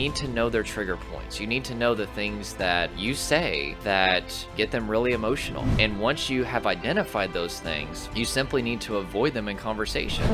need to know their trigger points. You need to know the things that you say that get them really emotional. And once you have identified those things, you simply need to avoid them in conversation.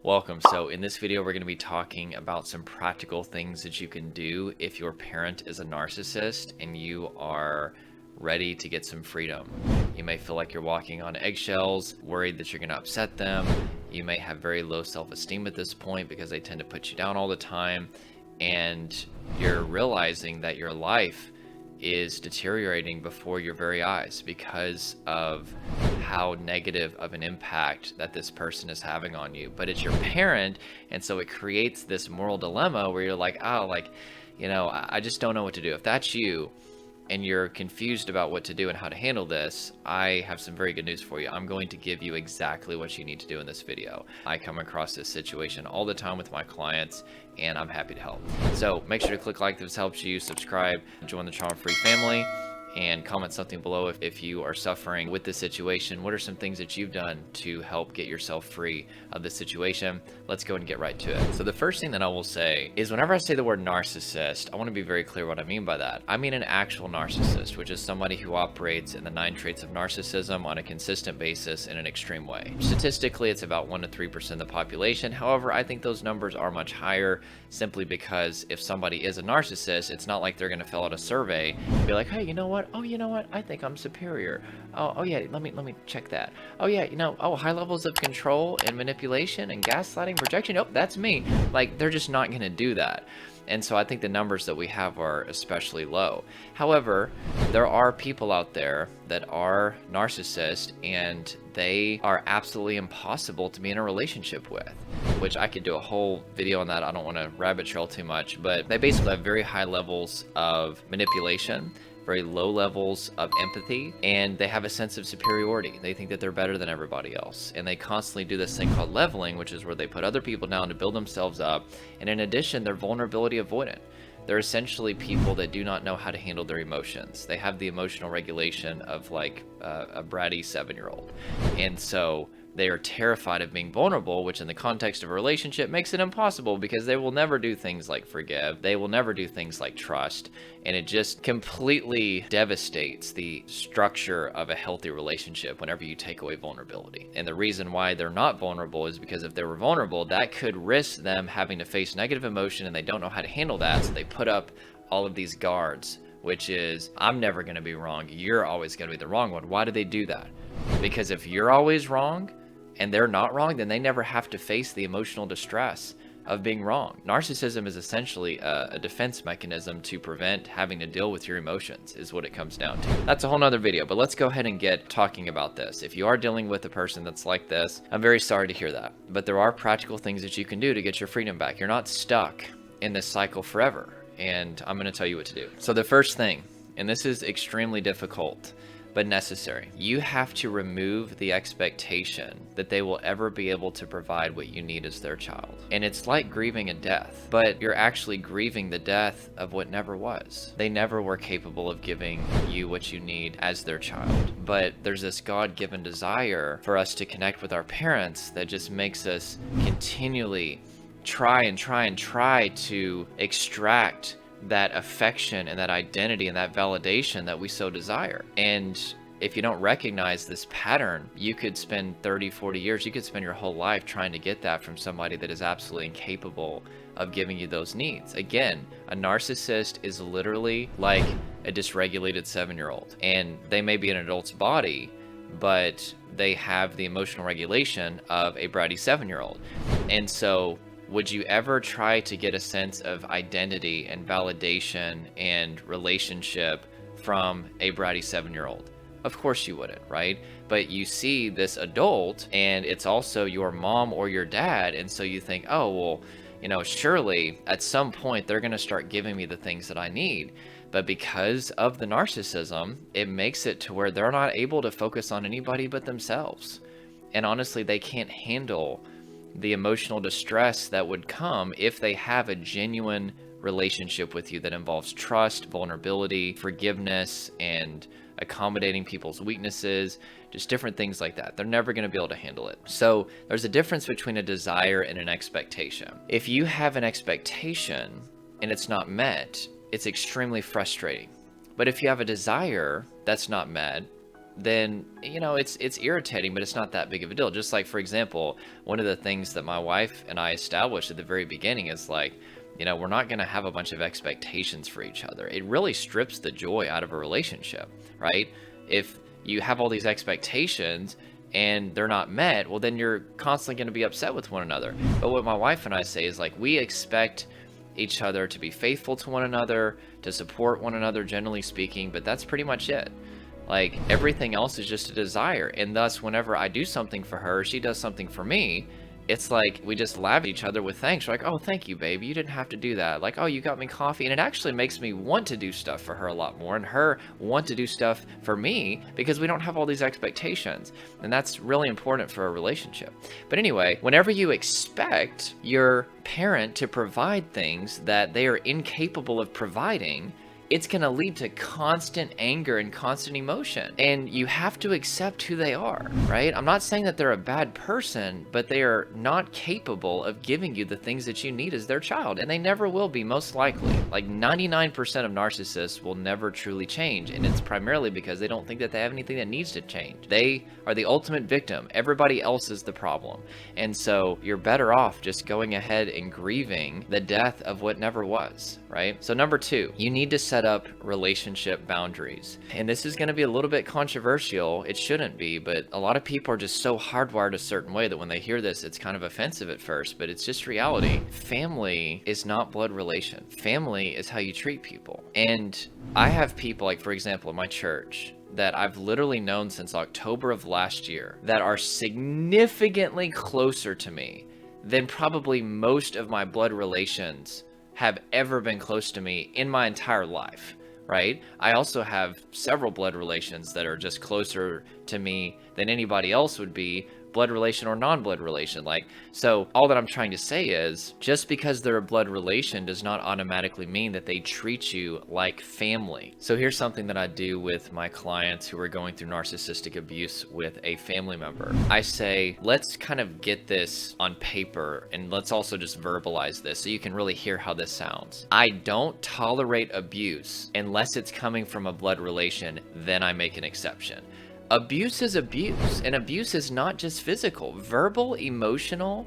Welcome. So in this video, we're going to be talking about some practical things that you can do if your parent is a narcissist and you are ready to get some freedom. You may feel like you're walking on eggshells, worried that you're going to upset them. You may have very low self-esteem at this point because they tend to put you down all the time. And you're realizing that your life is deteriorating before your very eyes because of how negative of an impact that this person is having on you. But it's your parent, and so it creates this moral dilemma where you're like, I just don't know what to do. If that's you and you're confused about what to do and how to handle this, I have some very good news for you. I'm going to give you exactly what you need to do in this video. I come across this situation all the time with my clients, and I'm happy to help. So make sure to click like if this helps you, subscribe, join the trauma-free family, and comment something below if you are suffering with this situation. What are some things that you've done to help get yourself free of this situation? Let's go and get right to it. So the first thing that I will say is whenever I say the word narcissist, I want to be very clear what I mean by that. I mean an actual narcissist, which is somebody who operates in the 9 traits of narcissism on a consistent basis in an extreme way. Statistically, it's about 1 to 3% of the population. However, I think those numbers are much higher simply because if somebody is a narcissist, it's not like they're going to fill out a survey and be like, hey, you know what? Oh, you know what? I think I'm superior. Oh yeah, let me check that. Oh yeah, high levels of control and manipulation and gaslighting, projection. Nope, that's me. Like, they're just not going to do that. And so I think the numbers that we have are especially low. However, there are people out there that are narcissists and they are absolutely impossible to be in a relationship with, which I could do a whole video on that. I don't want to rabbit trail too much, but they basically have very high levels of manipulation, very low levels of empathy, and they have a sense of superiority. They think that they're better than everybody else, and they constantly do this thing called leveling, which is where they put other people down to build themselves up. And in addition, they're vulnerability avoidant. They're essentially people that do not know how to handle their emotions. They have the emotional regulation of like a bratty 7-year-old, and so they are terrified of being vulnerable, which in the context of a relationship makes it impossible because they will never do things like forgive. They will never do things like trust. And it just completely devastates the structure of a healthy relationship whenever you take away vulnerability. And the reason why they're not vulnerable is because if they were vulnerable, that could risk them having to face negative emotion, and they don't know how to handle that. So they put up all of these guards, which is, I'm never going to be wrong. You're always going to be the wrong one. Why do they do that? Because if you're always wrong and they're not wrong, then they never have to face the emotional distress of being wrong. Narcissism is essentially a defense mechanism to prevent having to deal with your emotions, is what it comes down to. That's a whole nother video, but let's go ahead and get talking about this. If you are dealing with a person that's like this, I'm very sorry to hear that, but there are practical things that you can do to get your freedom back. You're not stuck in this cycle forever, and I'm going to tell you what to do. So the first thing, and this is extremely difficult, but necessary. You have to remove the expectation that they will ever be able to provide what you need as their child. And it's like grieving a death, but you're actually grieving the death of what never was. They never were capable of giving you what you need as their child. But there's this God-given desire for us to connect with our parents that just makes us continually try to extract that affection and that identity and that validation that we so desire. And if you don't recognize this pattern, you could spend 30, 40 years, you could spend your whole life trying to get that from somebody that is absolutely incapable of giving you those needs. Again, a narcissist is literally like a dysregulated 7-year-old, and they may be in an adult's body, but they have the emotional regulation of a bratty 7-year-old. And so would you ever try to get a sense of identity and validation and relationship from a bratty 7-year-old? Of course you wouldn't, right? But you see this adult and it's also your mom or your dad, and so you think, oh, well, surely at some point they're going to start giving me the things that I need. But because of the narcissism, it makes it to where they're not able to focus on anybody but themselves. And honestly, they can't handle the emotional distress that would come if they have a genuine relationship with you that involves trust, vulnerability, forgiveness, and accommodating people's weaknesses, just different things like that. They're never going to be able to handle it. So there's a difference between a desire and an expectation. If you have an expectation and it's not met, it's extremely frustrating. But if you have a desire that's not met, then, you know, it's irritating, but it's not that big of a deal. Just like, for example, one of the things that my wife and I established at the very beginning is like, you know, we're not going to have a bunch of expectations for each other. It really strips the joy out of a relationship, right? If you have all these expectations and they're not met, well, then you're constantly going to be upset with one another. But what my wife and I say is like, we expect each other to be faithful to one another, to support one another, generally speaking, but that's pretty much it. Like, everything else is just a desire. And thus, whenever I do something for her, she does something for me, it's like we just laugh at each other with thanks. We're like, oh, thank you, baby. You didn't have to do that. Like, oh, you got me coffee. And it actually makes me want to do stuff for her a lot more, and her want to do stuff for me, because we don't have all these expectations. And that's really important for a relationship. But anyway, whenever you expect your parent to provide things that they are incapable of providing, it's going to lead to constant anger and constant emotion. And you have to accept who they are, right? I'm not saying that they're a bad person, but they are not capable of giving you the things that you need as their child. And they never will be, most likely. Like 99% of narcissists will never truly change. And it's primarily because they don't think that they have anything that needs to change. They are the ultimate victim. Everybody else is the problem. And so you're better off just going ahead and grieving the death of what never was, right? So number 2, you need to set up relationship boundaries. And this is going to be a little bit controversial. It shouldn't be, but a lot of people are just so hardwired a certain way that when they hear this, it's kind of offensive at first, but it's just reality. Family is not blood relation. Family is how you treat people. And I have people, like, for example, in my church, that I've literally known since October of last year that are significantly closer to me than probably most of my blood relations have ever been close to me in my entire life, right? I also have several blood relations that are just closer to me than anybody else would be, blood relation or non-blood relation. Like, so all that I'm trying to say is, just because they're a blood relation does not automatically mean that they treat you like family. So here's something that I do with my clients who are going through narcissistic abuse with a family member. I say, let's kind of get this on paper, and let's also just verbalize this so you can really hear how this sounds. I don't tolerate abuse unless it's coming from a blood relation, then I make an exception. Abuse is abuse, and abuse is not just physical. Verbal, emotional,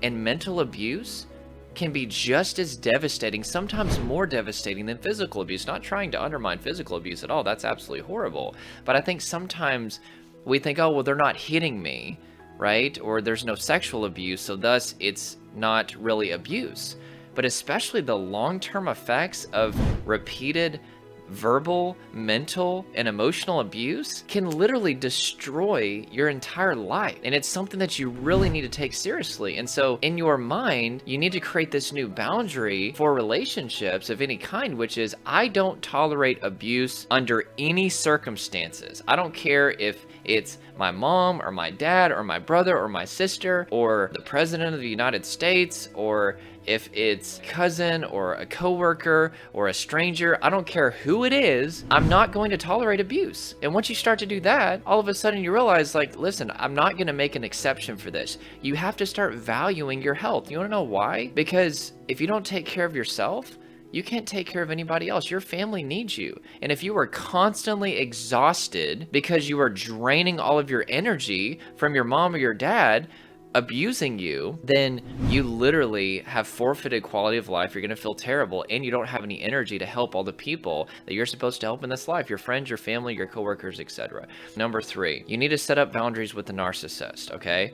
and mental abuse can be just as devastating, sometimes more devastating than physical abuse. Not trying to undermine physical abuse at all. That's absolutely horrible. But I think sometimes we think, oh, well, they're not hitting me, right? Or there's no sexual abuse, so thus it's not really abuse. But especially the long-term effects of repeated verbal, mental, and emotional abuse can literally destroy your entire life. And it's something that you really need to take seriously. And so in your mind, you need to create this new boundary for relationships of any kind, which is, I don't tolerate abuse under any circumstances. I don't care if it's my mom or my dad or my brother or my sister or the president of the United States, or if it's cousin or a coworker or a stranger. I don't care who it is. I'm not going to tolerate abuse. And once you start to do that, all of a sudden you realize, like, listen, I'm not going to make an exception for this. You have to start valuing your health. You want to know why? Because if you don't take care of yourself, you can't take care of anybody else. Your family needs you. And if you are constantly exhausted because you are draining all of your energy from your mom or your dad abusing you, then you literally have forfeited quality of life. You're going to feel terrible, and you don't have any energy to help all the people that you're supposed to help in this life, your friends, your family, your coworkers, etc. Number 3, you need to set up boundaries with the narcissist, okay?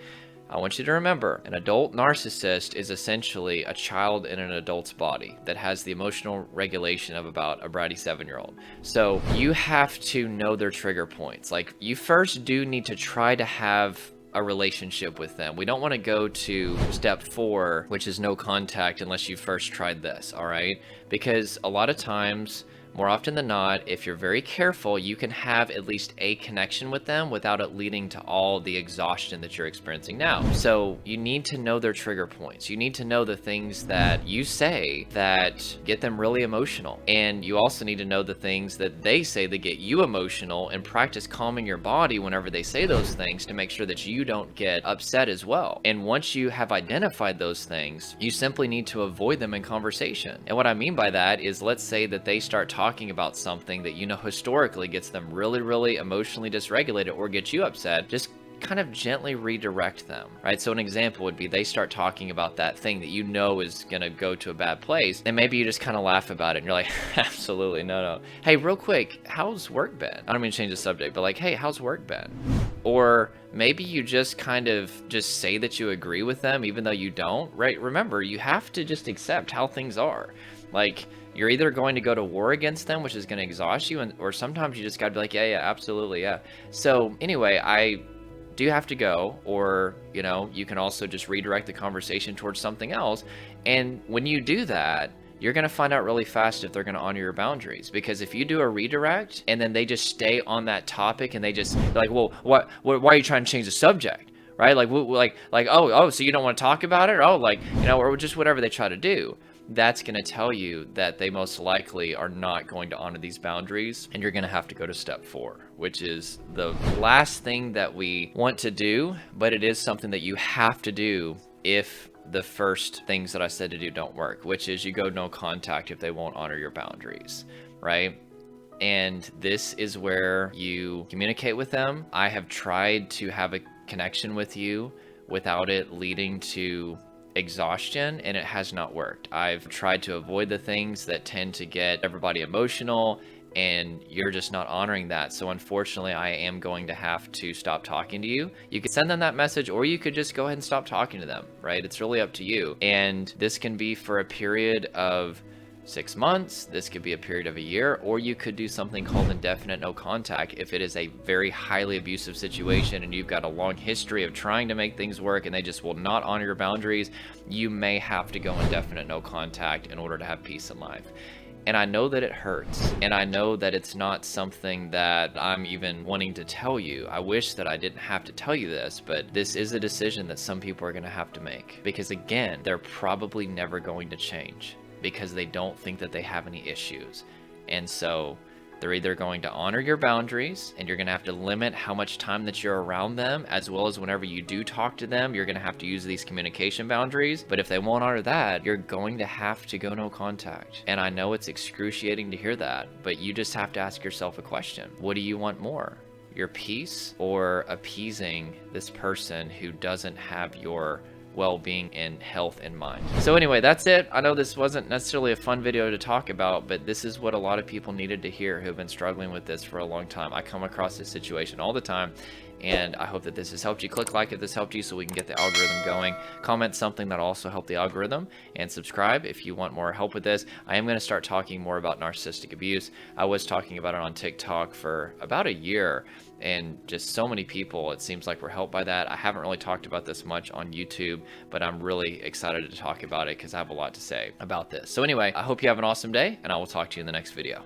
I want you to remember, an adult narcissist is essentially a child in an adult's body that has the emotional regulation of about a bratty 7-year-old. So you have to know their trigger points. Like, you first do need to try to have a relationship with them. We don't want to go to step 4, which is no contact unless you first tried this, all right? Because a lot of times more often than not, if you're very careful, you can have at least a connection with them without it leading to all the exhaustion that you're experiencing now. So you need to know their trigger points. You need to know the things that you say that get them really emotional. And you also need to know the things that they say that get you emotional, and practice calming your body whenever they say those things to make sure that you don't get upset as well. And once you have identified those things, you simply need to avoid them in conversation. And what I mean by that is, let's say that they start talking about something that you know historically gets them really, really emotionally dysregulated or gets you upset. Just kind of gently redirect them, right? So an example would be they start talking about that thing that you know is gonna go to a bad place, and maybe you just kind of laugh about it and you're like, absolutely, no. Hey, real quick, how's work been? I don't mean to change the subject, but like, hey, how's work been? Or maybe you just kind of just say that you agree with them even though you don't, right? Remember, you have to just accept how things are. Like, you're either going to go to war against them, which is going to exhaust you, or sometimes you just got to be like, yeah, absolutely, yeah. So anyway, I do have to go, or, you know, you can also just redirect the conversation towards something else. And when you do that, you're going to find out really fast if they're going to honor your boundaries. Because if you do a redirect and then they just stay on that topic and they just like, well, why are you trying to change the subject? Right? Like, oh, so you don't want to talk about it? Oh, like, you know, or just whatever they try to do. That's going to tell you that they most likely are not going to honor these boundaries, and you're going to have to go to step 4, which is the last thing that we want to do, but it is something that you have to do if the first things that I said to do don't work, which is you go no contact if they won't honor your boundaries, right? And this is where you communicate with them. I have tried to have a connection with you without it leading to exhaustion, and it has not worked. I've tried to avoid the things that tend to get everybody emotional, and you're just not honoring that. So unfortunately, I am going to have to stop talking to you. You could send them that message, or you could just go ahead and stop talking to them, right? It's really up to you. And this can be for a period of 6 months, this could be a period of a year, or you could do something called indefinite no contact if it is a very highly abusive situation and you've got a long history of trying to make things work and they just will not honor your boundaries. You may have to go indefinite no contact in order to have peace in life. And I know that it hurts, and I know that it's not something that I'm even wanting to tell you. I wish that I didn't have to tell you this, but this is a decision that some people are going to have to make, because again, they're probably never going to change, because they don't think that they have any issues. And so they're either going to honor your boundaries, and you're going to have to limit how much time that you're around them, as well as whenever you do talk to them, you're going to have to use these communication boundaries. But if they won't honor that, you're going to have to go no contact. And I know it's excruciating to hear that, but you just have to ask yourself a question. What do you want more? Your peace, or appeasing this person who doesn't have your well-being and health in mind? So anyway, that's it. I know this wasn't necessarily a fun video to talk about, but this is what a lot of people needed to hear who have been struggling with this for a long time. I come across this situation all the time, and I hope that this has helped you. Click like if this helped you so we can get the algorithm going. Comment something that'll also help the algorithm, and subscribe if you want more help with this. I am going to start talking more about narcissistic abuse. I was talking about it on TikTok for about a year, and just so many people, it seems like, were helped by that. I haven't really talked about this much on YouTube, but I'm really excited to talk about it because I have a lot to say about this. So anyway, I hope you have an awesome day, and I will talk to you in the next video.